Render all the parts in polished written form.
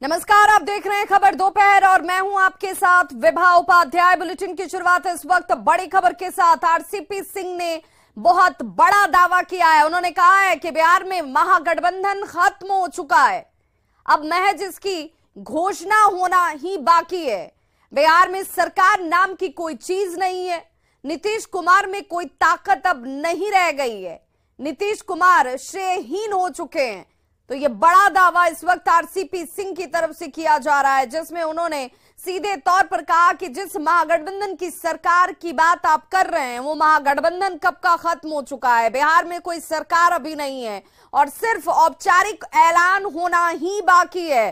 नमस्कार, आप देख रहे हैं खबर दोपहर और मैं हूं आपके साथ विभा उपाध्याय। बुलेटिन की शुरुआत इस वक्त बड़ी खबर के साथ। आरसीपी सिंह ने बहुत बड़ा दावा किया है। उन्होंने कहा है कि बिहार में महागठबंधन खत्म हो चुका है, अब महज इसकी घोषणा होना ही बाकी है। बिहार में सरकार नाम की कोई चीज नहीं है। नीतीश कुमार में कोई ताकत अब नहीं रह गई है। नीतीश कुमार श्रेयहीन हो चुके हैं। तो ये बड़ा दावा इस वक्त आरसीपी सिंह की तरफ से किया जा रहा है, जिसमें उन्होंने सीधे तौर पर कहा कि जिस महागठबंधन की सरकार की बात आप कर रहे हैं वो महागठबंधन कब का खत्म हो चुका है। बिहार में कोई सरकार अभी नहीं है और सिर्फ औपचारिक ऐलान होना ही बाकी है।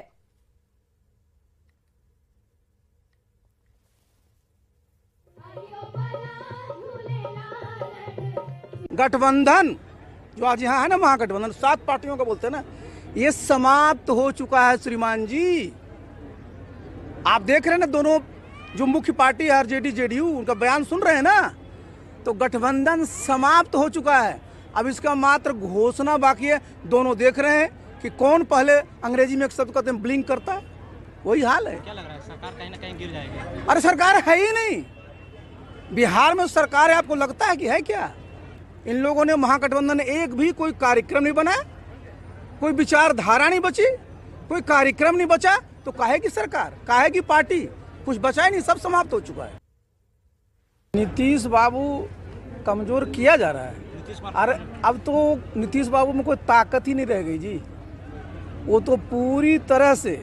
गठबंधन जो आज यहाँ है ना, महागठबंधन 7 पार्टियों का बोलते हैं ना, ये समाप्त हो चुका है श्रीमान जी। आप देख रहे हैं ना, दोनों जो मुख्य पार्टी आरजेडी जेडीयू, उनका बयान सुन रहे हैं ना, तो गठबंधन समाप्त हो चुका है। अब इसका मात्र घोषणा बाकी है। दोनों देख रहे हैं कि कौन पहले, अंग्रेजी में एक शब्द कहते हैं ब्लिंक करता है, वही हाल है। क्या लग रहा है सरकार कहीं ना कहीं गिर जाएगी? अरे सरकार है ही नहीं। बिहार में सरकार है, आपको लगता है कि है क्या? इन लोगों ने महागठबंधन एक भी कोई कार्यक्रम नहीं बनाया, कोई विचारधारा नहीं बची, कोई कार्यक्रम नहीं बचा, तो काहे की सरकार, काहे की पार्टी, कुछ बचा ही नहीं, सब समाप्त हो चुका है। नीतीश बाबू कमजोर किया जा रहा है। अरे अब तो नीतीश बाबू में कोई ताकत ही नहीं रह गई जी। वो तो पूरी तरह से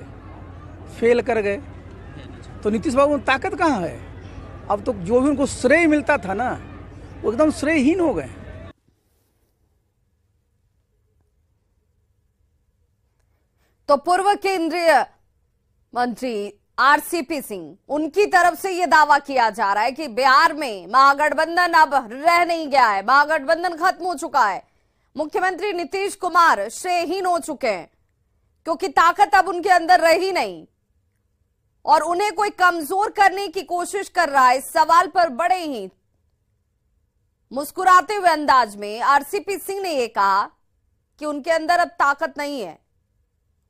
फेल कर गए। तो नीतीश बाबू में ताकत कहाँ है? अब तो जो भी उनको श्रेय मिलता था ना, वो एकदम श्रेयहीन हो गए। तो पूर्व केंद्रीय मंत्री आरसीपी सिंह, उनकी तरफ से यह दावा किया जा रहा है कि बिहार में महागठबंधन अब रह नहीं गया है, महागठबंधन खत्म हो चुका है। मुख्यमंत्री नीतीश कुमार श्रेयहीन हो चुके हैं क्योंकि ताकत अब उनके अंदर रही नहीं और उन्हें कोई कमजोर करने की कोशिश कर रहा है। इस सवाल पर बड़े ही मुस्कुराते हुए अंदाज में आरसीपी सिंह ने यह कहा कि उनके अंदर अब ताकत नहीं है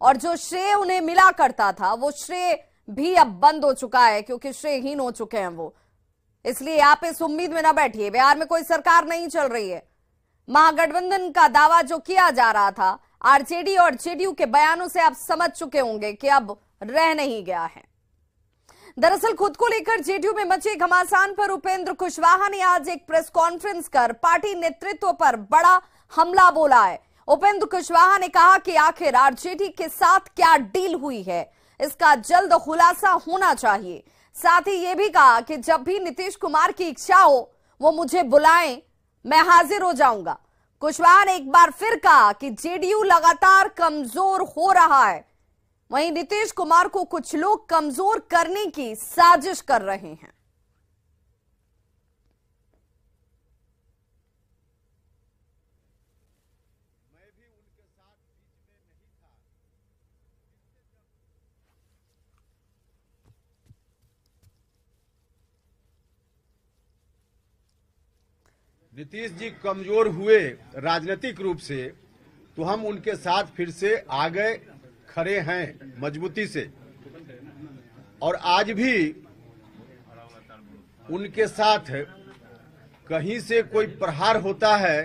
और जो श्रेय उन्हें मिला करता था वो श्रेय भी अब बंद हो चुका है क्योंकि श्रेयहीन हो चुके हैं वो। इसलिए आप इस उम्मीद में ना बैठिए, बिहार में कोई सरकार नहीं चल रही है। महागठबंधन का दावा जो किया जा रहा था आरजेडी और जेडीयू के बयानों से आप समझ चुके होंगे कि अब रह नहीं गया है। दरअसल खुद को लेकर जेडीयू में मचे घमासान पर उपेंद्र कुशवाहा ने आज एक प्रेस कॉन्फ्रेंस कर पार्टी नेतृत्व पर बड़ा हमला बोला है। उपेंद्र कुशवाहा ने कहा कि आखिर आरजेडी के साथ क्या डील हुई है, इसका जल्द खुलासा होना चाहिए। साथ ही यह भी कहा कि जब भी नीतीश कुमार की इच्छा हो वो मुझे बुलाएं, मैं हाजिर हो जाऊंगा। कुशवाहा ने एक बार फिर कहा कि जेडीयू लगातार कमजोर हो रहा है, वहीं नीतीश कुमार को कुछ लोग कमजोर करने की साजिश कर रहे हैं। नीतीश जी कमजोर हुए राजनीतिक रूप से, तो हम उनके साथ फिर से आ गए, खड़े हैं मजबूती से। और आज भी उनके साथ कहीं से कोई प्रहार होता है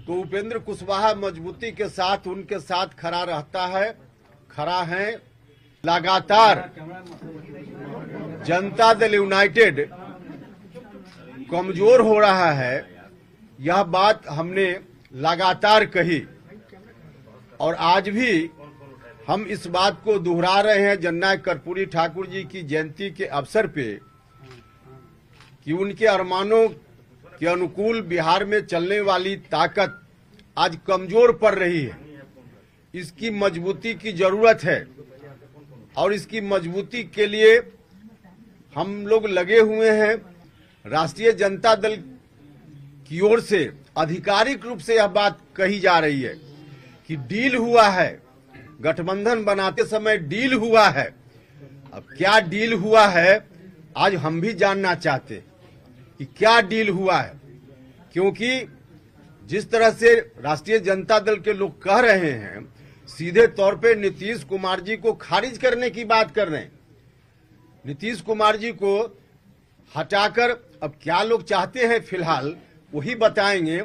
तो उपेंद्र कुशवाहा मजबूती के साथ उनके साथ खड़ा रहता है, खड़ा है। लगातार जनता दल यूनाइटेड कमजोर हो रहा है, यह बात हमने लगातार कही और आज भी हम इस बात को दोहरा रहे हैं जननायक कर्पूरी ठाकुर जी की जयंती के अवसर पे कि उनके अरमानों के अनुकूल बिहार में चलने वाली ताकत आज कमजोर पड़ रही है। इसकी मजबूती की जरूरत है और इसकी मजबूती के लिए हम लोग लगे हुए हैं। राष्ट्रीय जनता दल की ओर से आधिकारिक रूप से यह बात कही जा रही है कि डील हुआ है, गठबंधन बनाते समय डील हुआ है। अब क्या डील हुआ है आज हम भी जानना चाहते कि क्या डील हुआ है, क्योंकि जिस तरह से राष्ट्रीय जनता दल के लोग कह रहे हैं सीधे तौर पे नीतीश कुमार जी को खारिज करने की बात कर रहे हैं। नीतीश कुमार जी को हटाकर अब क्या लोग चाहते हैं फिलहाल वही बताएंगे,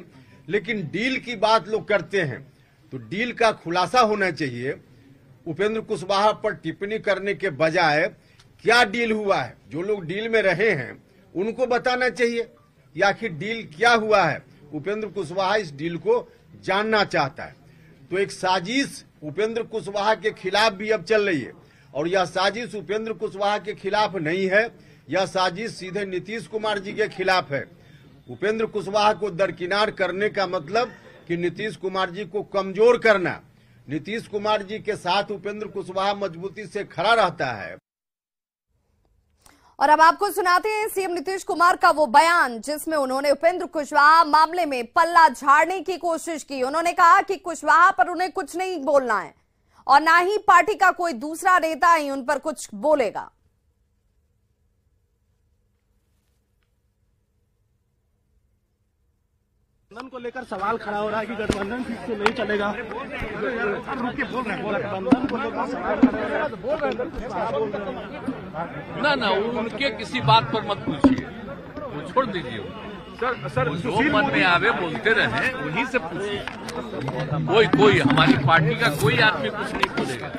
लेकिन डील की बात लोग करते हैं तो डील का खुलासा होना चाहिए। उपेंद्र कुशवाहा पर टिप्पणी करने के बजाय क्या डील हुआ है, जो लोग डील में रहे हैं उनको बताना चाहिए कि आखिर डील क्या हुआ है। उपेंद्र कुशवाहा इस डील को जानना चाहता है। तो एक साजिश उपेंद्र कुशवाहा के खिलाफ भी अब चल रही है, और यह साजिश उपेंद्र कुशवाहा के खिलाफ नहीं है, यह साजिश सीधे नीतीश कुमार जी के खिलाफ है। उपेंद्र कुशवाहा को दरकिनार करने का मतलब कि नीतीश कुमार जी को कमजोर करना। नीतीश कुमार जी के साथ उपेंद्र कुशवाहा मजबूती से खड़ा रहता है। और अब आपको सुनाते हैं सीएम नीतीश कुमार का वो बयान जिसमें उन्होंने उपेंद्र कुशवाहा मामले में पल्ला झाड़ने की कोशिश की। उन्होंने कहा कि कुशवाहा पर उन्हें कुछ नहीं बोलना है और ना ही पार्टी का कोई दूसरा नेता ही उन पर कुछ बोलेगा। गठबंधन को लेकर सवाल खड़ा हो रहा है कि गठबंधन ठीक से नहीं चलेगा। गठबंधन को लेकर सवाल खड़ा हो रहा है। ना उनके किसी बात पर मत पूछिए, वो छोड़ दीजिए। सर जो मन में आवे बोलते रहे, उन्हीं से पूछिए। कोई हमारी पार्टी का कोई आदमी कुछ नहीं बोलेगा।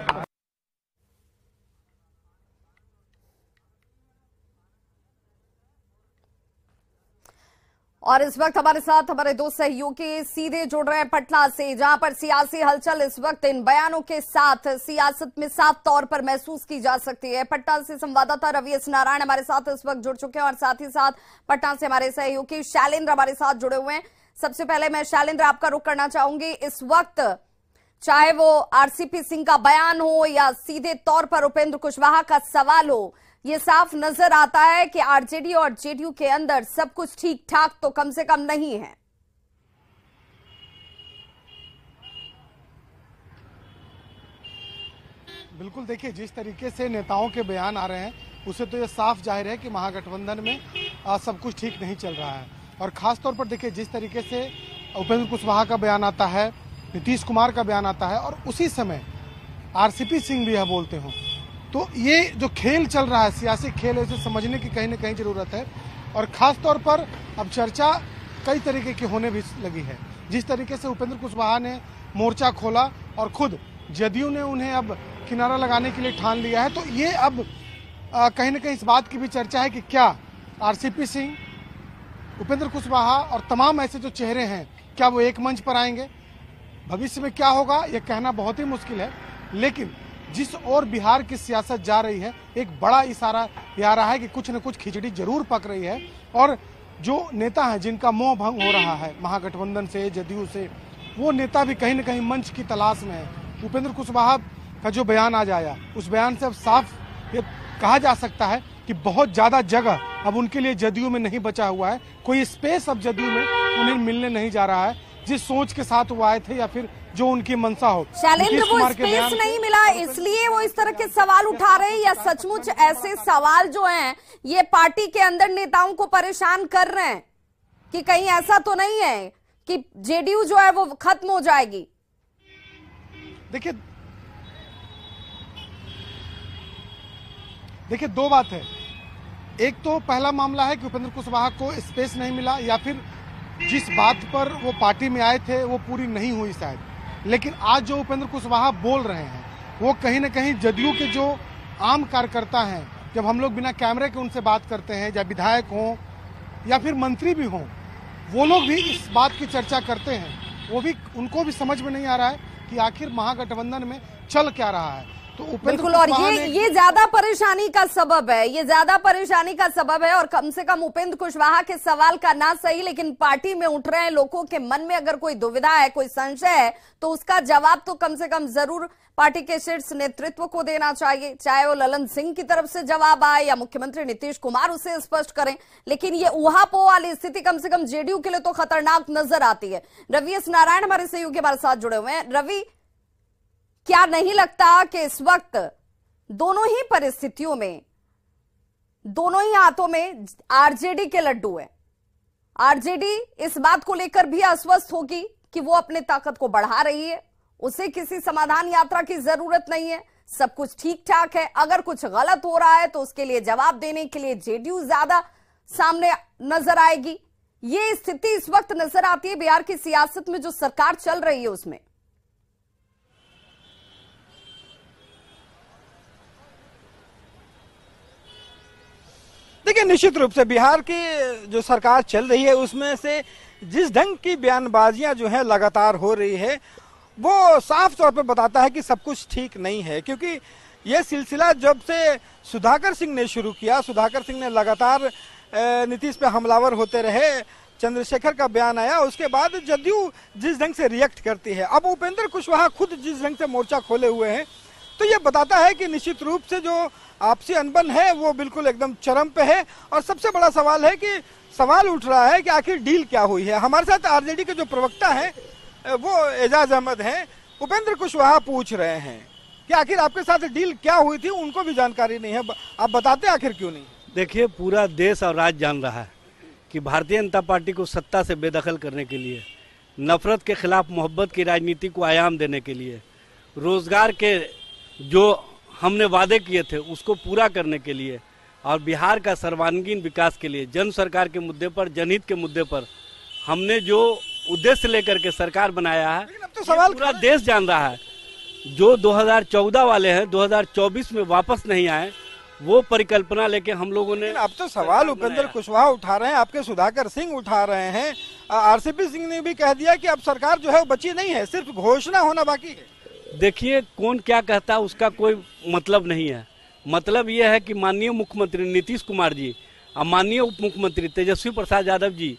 और इस वक्त हमारे साथ हमारे दो सहयोगी सीधे जुड़ रहे हैं पटना से, जहां पर सियासी हलचल इस वक्त इन बयानों के साथ सियासत में साफ तौर पर महसूस की जा सकती है। पटना से संवाददाता रवि एस नारायण हमारे साथ इस वक्त जुड़ चुके हैं और साथ ही साथ पटना से हमारे सहयोगी शैलेंद्र हमारे साथ जुड़े हुए हैं। सबसे पहले मैं शैलेंद्र आपका रुख करना चाहूंगी। इस वक्त चाहे वो आरसीपी सिंह का बयान हो या सीधे तौर पर उपेंद्र कुशवाहा का सवाल हो, ये साफ नजर आता है कि आरजेडी और जेडीयू के अंदर सब कुछ ठीक ठाक तो कम से कम नहीं है। बिल्कुल, देखिए जिस तरीके से नेताओं के बयान आ रहे हैं उससे तो ये साफ जाहिर है कि महागठबंधन में सब कुछ ठीक नहीं चल रहा है। और खास तौर पर देखिए जिस तरीके से उपेंद्र कुशवाहा का बयान आता है, नीतीश कुमार का बयान आता है और उसी समय आरसीपी सिंह भी यह बोलते हों, तो ये जो खेल चल रहा है, सियासी खेल है, इसे समझने की कहीं ना कहीं जरूरत है। और खास तौर पर अब चर्चा कई तरीके की होने भी लगी है। जिस तरीके से उपेंद्र कुशवाहा ने मोर्चा खोला और खुद जदयू ने उन्हें अब किनारा लगाने के लिए ठान लिया है, तो ये अब कहीं ना कहीं इस बात की भी चर्चा है कि क्या आरसीपी सिंह, उपेंद्र कुशवाहा और तमाम ऐसे जो चेहरे हैं, क्या वो एक मंच पर आएंगे। भविष्य में क्या होगा यह कहना बहुत ही मुश्किल है, लेकिन जिस ओर बिहार की सियासत जा रही है, एक बड़ा इशारा आ रहा है कि कुछ न कुछ खिचड़ी जरूर पक रही है। और जो नेता हैं जिनका मोह भंग हो रहा है महागठबंधन से, जदयू से, वो नेता भी कहीं न कहीं मंच की तलाश में है। उपेंद्र कुशवाहा का जो बयान आज आया, उस बयान से अब साफ ये कहा जा सकता है कि बहुत ज्यादा जगह अब उनके लिए जदयू में नहीं बचा हुआ है। कोई स्पेस अब जदयू में उन्हें मिलने नहीं जा रहा है जिस सोच के साथ वो आए थे या फिर जो उनकी मंशा हो। शैलेंद्र, वो स्पेस नहीं मिला इसलिए वो इस तरह के सवाल उठा रहे हैं, या सचमुच ऐसे सवाल जो हैं ये पार्टी के अंदर नेताओं को परेशान कर रहे हैं कि कहीं ऐसा तो नहीं है कि जेडीयू जो है वो खत्म हो जाएगी? देखिए दो बात है। एक तो पहला मामला है कि उपेंद्र कुशवाहा को स्पेस नहीं मिला, या फिर जिस बात पर वो पार्टी में आए थे वो पूरी नहीं हुई शायद। लेकिन आज जो उपेंद्र कुशवाहा बोल रहे हैं वो कहीं ना कहीं जदयू के जो आम कार्यकर्ता हैं, जब हम लोग बिना कैमरे के उनसे बात करते हैं, या विधायक हों या फिर मंत्री भी हों, वो लोग भी इस बात की चर्चा करते हैं। वो भी, उनको भी समझ में नहीं आ रहा है कि आखिर महागठबंधन में चल क्या रहा है। तो बिल्कुल, और ये ज्यादा परेशानी का सबब है, ये ज्यादा परेशानी का सबब है। और कम से कम उपेंद्र कुशवाहा के सवाल का ना सही, लेकिन पार्टी में उठ रहे हैं लोगों के मन में अगर कोई दुविधा है, कोई संशय है, तो उसका जवाब तो कम से कम जरूर पार्टी के शीर्ष नेतृत्व को देना चाहिए, चाहे वो ललन सिंह की तरफ से जवाब आए या मुख्यमंत्री नीतीश कुमार उसे स्पष्ट करें। लेकिन ये ऊहापोह वाली स्थिति कम से कम जेडीयू के लिए तो खतरनाक नजर आती है। रवि एस नारायण हमारे सहयोगी हमारे साथ जुड़े हुए हैं। रवि, क्या नहीं लगता कि इस वक्त दोनों ही परिस्थितियों में, दोनों ही हाथों में आरजेडी के लड्डू है? आरजेडी इस बात को लेकर भी अस्वस्थ होगी कि वो अपने ताकत को बढ़ा रही है, उसे किसी समाधान यात्रा की जरूरत नहीं है, सब कुछ ठीक ठाक है। अगर कुछ गलत हो रहा है तो उसके लिए जवाब देने के लिए जेडीयू ज्यादा सामने नजर आएगी। ये स्थिति इस वक्त नजर आती है बिहार की सियासत में जो सरकार चल रही है उसमें। देखिए, निश्चित रूप से बिहार की जो सरकार चल रही है उसमें से जिस ढंग की बयानबाजियां जो है लगातार हो रही है वो साफ तौर पे बताता है कि सब कुछ ठीक नहीं है। क्योंकि ये सिलसिला जब से सुधाकर सिंह ने शुरू किया, सुधाकर सिंह ने लगातार नीतीश पे हमलावर होते रहे, चंद्रशेखर का बयान आया, उसके बाद जदयू जिस ढंग से रिएक्ट करती है, अब उपेंद्र कुशवाहा खुद जिस ढंग से मोर्चा खोले हुए हैं, तो ये बताता है कि निश्चित रूप से जो आपसी अनबन है वो बिल्कुल एकदम चरम पे है। और सबसे बड़ा सवाल है कि सवाल उठ रहा है कि आखिर डील क्या हुई है। हमारे साथ आरजेडी के जो प्रवक्ता हैं वो एजाज अहमद हैं, उपेंद्र कुशवाहा पूछ रहे हैं कि आखिर आपके साथ डील क्या हुई थी, उनको भी जानकारी नहीं है, आप बताते आखिर क्यों नहीं? देखिए, पूरा देश और राज्य जान रहा है कि भारतीय जनता पार्टी को सत्ता से बेदखल करने के लिए, नफरत के खिलाफ मोहब्बत की राजनीति को आयाम देने के लिए, रोजगार के जो हमने वादे किए थे उसको पूरा करने के लिए और बिहार का सर्वांगीण विकास के लिए, जन सरकार के मुद्दे पर, जनहित के मुद्दे पर हमने जो उद्देश्य लेकर के सरकार बनाया है, तो सवाल पूरा देश जान रहा है। जो 2014 वाले हैं 2024 में वापस नहीं आए, वो परिकल्पना लेके हम लोगों ने। अब तो सवाल उपेंद्र कुशवाहा उठा रहे हैं, आपके सुधाकर सिंह उठा रहे हैं, आरसीपी सिंह ने भी कह दिया कि अब सरकार जो है वो बची नहीं है, सिर्फ घोषणा होना बाकी है। देखिए, कौन क्या कहता है उसका कोई मतलब नहीं है। मतलब ये है कि माननीय मुख्यमंत्री नीतीश कुमार जी और माननीय उप मुख्यमंत्री तेजस्वी प्रसाद यादव जी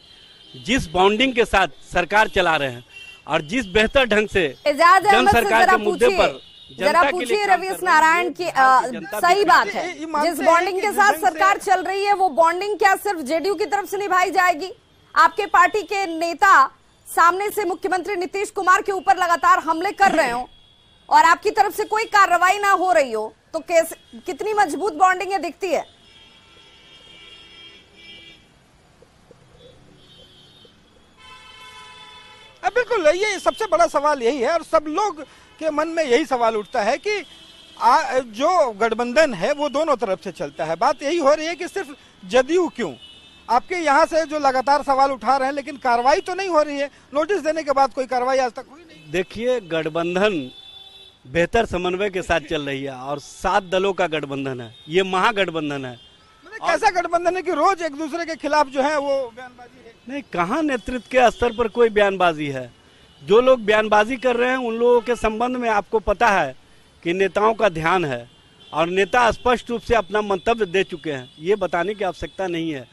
जिस बॉन्डिंग के साथ सरकार चला रहे हैं और जिस बेहतर ढंग से जन सरकार के मुद्दे पर जरा पूछिए रवीश नारायण की सही बात है, जिस बॉन्डिंग के साथ सरकार चल रही है वो बॉन्डिंग क्या सिर्फ जेडीयू की तरफ से निभाई जाएगी? आपके पार्टी के नेता सामने से मुख्यमंत्री नीतीश कुमार के ऊपर लगातार हमले कर रहे हो और आपकी तरफ से कोई कार्रवाई ना हो रही हो, तो कैसे, कितनी मजबूत बॉन्डिंग है दिखती है? बिल्कुल, ये सबसे बड़ा सवाल यही है और सब लोग के मन में यही सवाल उठता है कि जो गठबंधन है वो दोनों तरफ से चलता है। बात यही हो रही है कि सिर्फ जदयू क्यों, आपके यहाँ से जो लगातार सवाल उठा रहे हैं लेकिन कार्रवाई तो नहीं हो रही है। नोटिस देने के बाद कोई कार्रवाई आज तक हुई नहीं। देखिए, गठबंधन बेहतर समन्वय के साथ चल रही है और 7 दलों का गठबंधन है, ये महागठबंधन है। कैसा गठबंधन है कि रोज एक दूसरे के खिलाफ जो है वो बयानबाजी है? नहीं, कहाँ नेतृत्व के स्तर पर कोई बयानबाजी है। जो लोग बयानबाजी कर रहे हैं उन लोगों के संबंध में आपको पता है कि नेताओं का ध्यान है और नेता स्पष्ट रूप से अपना मंतव्य दे चुके हैं, ये बताने की आवश्यकता नहीं है।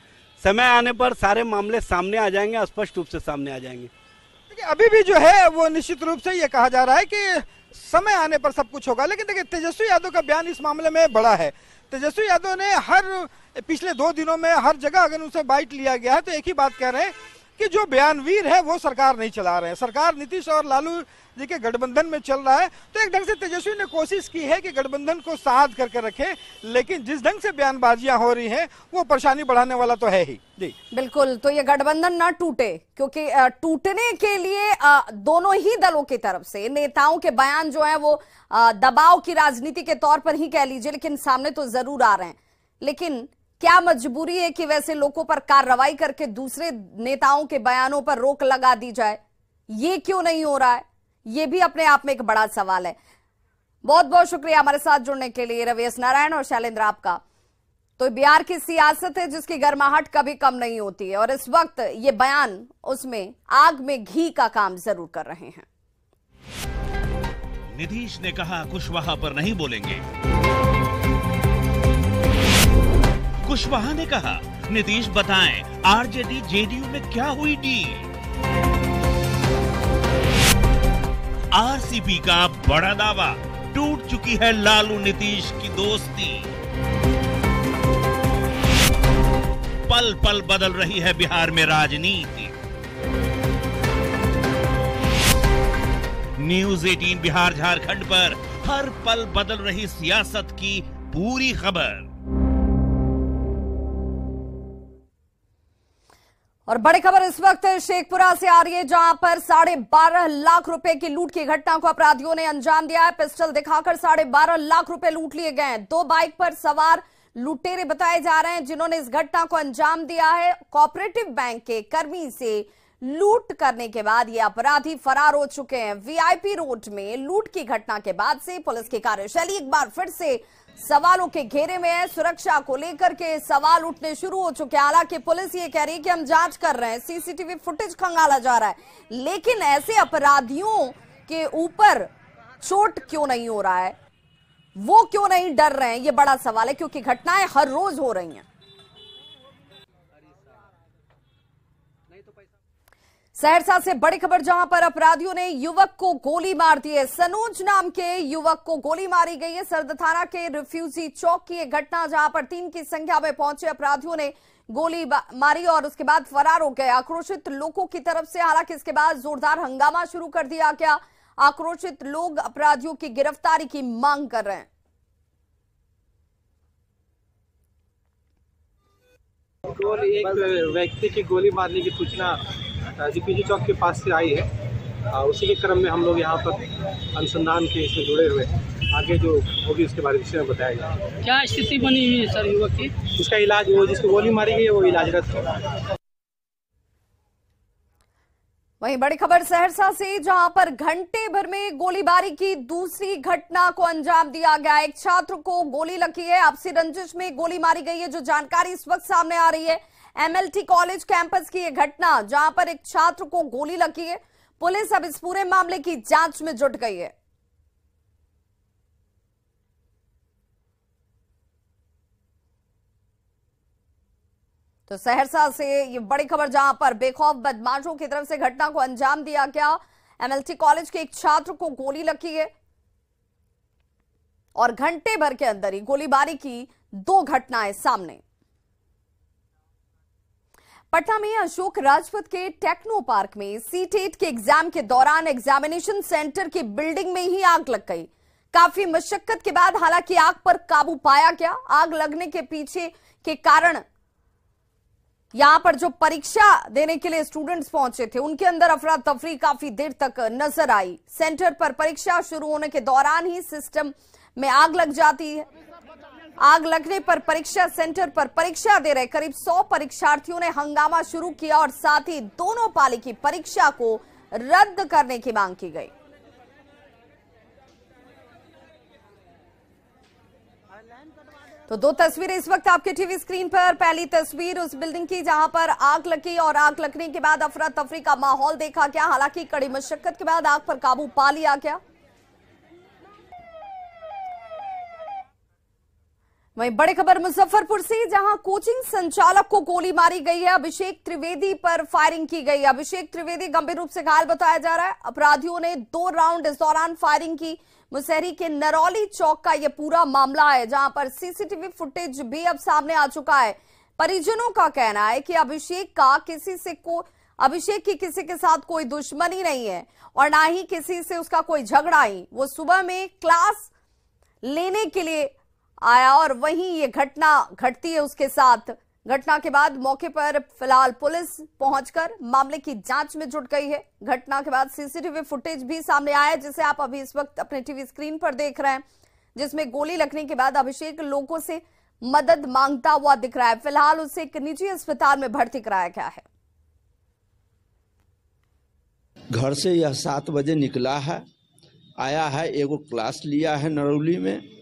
समय आने पर सारे मामले सामने आ जाएंगे, स्पष्ट रूप से सामने आ जाएंगे। देखिए, अभी भी जो है वो निश्चित रूप से ये कहा जा रहा है कि समय आने पर सब कुछ होगा। लेकिन देखिए, तेजस्वी यादव का बयान इस मामले में बड़ा है। तेजस्वी यादव ने पिछले 2 दिनों में हर जगह अगर उनसे बाइट लिया गया है तो एक ही बात कह रहे हैं कि जो बयानवीर है वो सरकार नहीं चला रहे हैं, सरकार नीतीश और लालू जी के गठबंधन में चल रहा है। तो एक ढंग से तेजस्वी ने कोशिश की है कि गठबंधन को साध करके रखे, लेकिन जिस ढंग से बयानबाजियां हो रही हैं वो परेशानी बढ़ाने वाला तो है ही। जी बिल्कुल, तो ये गठबंधन ना टूटे, क्योंकि टूटने के लिए दोनों ही दलों की तरफ से नेताओं के बयान जो है वो दबाव की राजनीति के तौर पर ही कह लीजिए, लेकिन सामने तो जरूर आ रहे हैं। लेकिन क्या मजबूरी है कि वैसे लोगों पर कार्रवाई करके दूसरे नेताओं के बयानों पर रोक लगा दी जाए? ये क्यों नहीं हो रहा है, ये भी अपने आप में एक बड़ा सवाल है। बहुत बहुत शुक्रिया हमारे साथ जुड़ने के लिए रवीश नारायण और शैलेंद्र आपका। तो बिहार की सियासत है जिसकी गर्माहट कभी कम नहीं होती है और इस वक्त ये बयान उसमें आग में घी का काम जरूर कर रहे हैं। नीतीश ने कहा कुशवाहा पर नहीं बोलेंगे। कुशवाहा ने कहा नीतीश बताएं आरजेडी जेडीयू में क्या हुई डील। आरसीपी का बड़ा दावा, टूट चुकी है लालू नीतीश की दोस्ती। पल पल बदल रही है बिहार में राजनीति। न्यूज़ 18 बिहार झारखंड पर हर पल बदल रही सियासत की पूरी खबर। और बड़ी खबर इस वक्त शेखपुरा से आ रही है, जहां पर 12.5 लाख रुपए की लूट की घटना को अपराधियों ने अंजाम दिया है। पिस्टल दिखाकर 12.5 लाख रुपए लूट लिए गए हैं। 2 बाइक पर सवार लुटेरे बताए जा रहे हैं जिन्होंने इस घटना को अंजाम दिया है। कोऑपरेटिव बैंक के कर्मी से लूट करने के बाद ये अपराधी फरार हो चुके हैं। वीआईपी रोड में लूट की घटना के बाद से पुलिस की कार्यशैली एक बार फिर से सवालों के घेरे में है। सुरक्षा को लेकर के सवाल उठने शुरू हो चुके हैं। हालांकि पुलिस ये कह रही है कि हम जांच कर रहे हैं, सीसीटीवी फुटेज खंगाला जा रहा है, लेकिन ऐसे अपराधियों के ऊपर चोट क्यों नहीं हो रहा है, वो क्यों नहीं डर रहे हैं, ये बड़ा सवाल है, क्योंकि घटनाएं हर रोज हो रही हैं। सहरसा से बड़ी खबर, जहां पर अपराधियों ने युवक को गोली मार दी है। सनोज नाम के युवक को गोली मारी गई है। सरद थाना के रिफ्यूजी चौक की एक घटना, जहां पर 3 की संख्या में पहुंचे अपराधियों ने गोली मारी और उसके बाद फरार हो गए आक्रोशित लोगों की तरफ से। हालांकि इसके बाद जोरदार हंगामा शुरू कर दिया गया। आक्रोशित लोग अपराधियों की गिरफ्तारी की मांग कर रहे हैं। एक व्यक्ति की गोली मारने की सूचना रिफ्यूजी चौक के पास से आई है। उसी के क्रम में हम लोग यहाँ पर अनुसंधान के इसमें जुड़े हुए हैं। आगे जो होगी उसके बारे में बताया जाएगा। क्या स्थिति बनी हुई है सर युवक की? उसका इलाज, वो जिसको गोली मारी गई है वो इलाजरत है। वहीं बड़ी खबर सहरसा से, जहां पर घंटे भर में गोलीबारी की दूसरी घटना को अंजाम दिया गया। एक छात्र को गोली लगी है। आपसी रंजिश में गोली मारी गई है, जो जानकारी इस वक्त सामने आ रही है। एमएलटी कॉलेज कैंपस की यह घटना, जहां पर एक छात्र को गोली लगी है। पुलिस अब इस पूरे मामले की जांच में जुट गई है। तो सहरसा से ये बड़ी खबर, जहां पर बेखौफ बदमाशों की तरफ से घटना को अंजाम दिया गया। एमएलटी कॉलेज के एक छात्र को गोली लगी है और घंटे भर के अंदर ही गोलीबारी की 2 घटनाएं सामने। पटना में Ashok Rajpath K techno park में सीटेट के एग्जाम के दौरान एग्जामिनेशन सेंटर की बिल्डिंग में ही आग लग गई। काफी मशक्कत के बाद हालांकि आग पर काबू पाया गया। आग लगने के पीछे के कारण यहां पर जो परीक्षा देने के लिए स्टूडेंट्स पहुंचे थे, उनके अंदर अफरा तफरी काफी देर तक नजर आई। सेंटर पर परीक्षा शुरू होने के दौरान ही सिस्टम में आग लग जाती है। आग लगने पर परीक्षा सेंटर पर परीक्षा दे रहे करीब 100 परीक्षार्थियों ने हंगामा शुरू किया और साथ ही दोनों पाली की परीक्षा को रद्द करने की मांग की गई। तो 2 तस्वीरें इस वक्त आपके टीवी स्क्रीन पर। पहली तस्वीर उस बिल्डिंग की जहां पर आग लगी और आग लगने के बाद अफरा तफरी का माहौल देखा गया। हालांकि कड़ी मशक्कत के बाद आग पर काबू पा लिया गया। वहीं बड़ी खबर मुजफ्फरपुर से, जहां कोचिंग संचालक को गोली मारी गई है। अभिषेक त्रिवेदी पर फायरिंग की गई। अभिषेक त्रिवेदी गंभीर रूप से घायल बताया जा रहा है। अपराधियों ने 2 राउंड इस दौरान फायरिंग की। मुसहरी के नरौली चौक का यह पूरा मामला है, जहां पर सीसीटीवी फुटेज भी अब सामने आ चुका है। परिजनों का कहना है कि अभिषेक की किसी के साथ कोई दुश्मनी नहीं है और ना ही किसी से उसका कोई झगड़ा ही। वो सुबह में क्लास लेने के लिए आया और वहीं ये घटना घटती है उसके साथ। घटना के बाद मौके पर फिलहाल पुलिस पहुंचकर मामले की जांच में जुट गई है। घटना के बाद सीसीटीवी फुटेज भी सामने आया है, जिसे आप अभी इस वक्त अपने टीवी स्क्रीन पर देख रहे हैं, जिसमें गोली लगने के बाद अभिषेक लोगों से मदद मांगता हुआ दिख रहा है। फिलहाल उसे एक निजी अस्पताल में भर्ती कराया गया है। घर से यह 7 बजे निकला है, आया है, एगो क्लास लिया है नरौली में,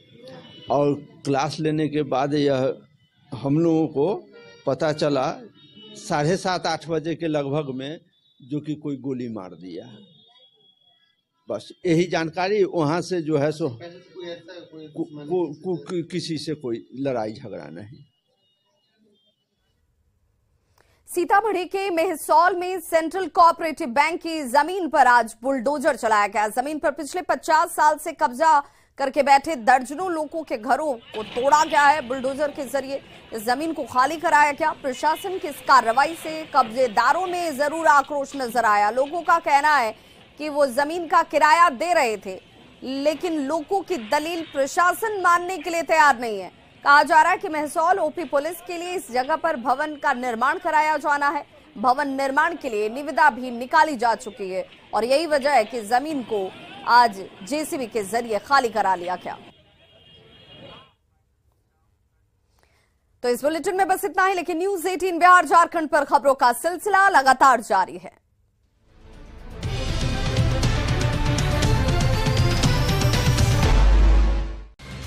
और क्लास लेने के बाद यह हम लोगों को पता चला 7:30-8 बजे के लगभग में, जो कि कोई गोली मार दिया। बस यही जानकारी। वहाँ से जो है सो किसी से कोई लड़ाई झगड़ा नहीं। सीतामढ़ी के मेहसौल में सेंट्रल कोऑपरेटिव बैंक की जमीन पर आज बुलडोजर चलाया गया। जमीन पर पिछले 50 साल से कब्जा करके बैठे दर्जनों लोगों के घरों को तोड़ा गया है। बुलडोजर के जरिए इस जमीन को खाली कराया गया। प्रशासन की इस कार्रवाई से कब्जेदारों में जरूर आक्रोश नजर आया। लोगों का कहना है कि वो जमीन का किराया दे रहे थे, लेकिन लोगों की दलील प्रशासन मानने के लिए तैयार नहीं है। कहा जा रहा है कि मेहसौल ओपी पुलिस के लिए इस जगह पर भवन का निर्माण कराया जाना है। भवन निर्माण के लिए निविदा भी निकाली जा चुकी है और यही वजह है कि जमीन को आज जेसीबी के जरिए खाली करा लिया गया। तो इस बुलेटिन में बस इतना ही, लेकिन न्यूज़ 18 बिहार झारखंड पर खबरों का सिलसिला लगातार जारी है।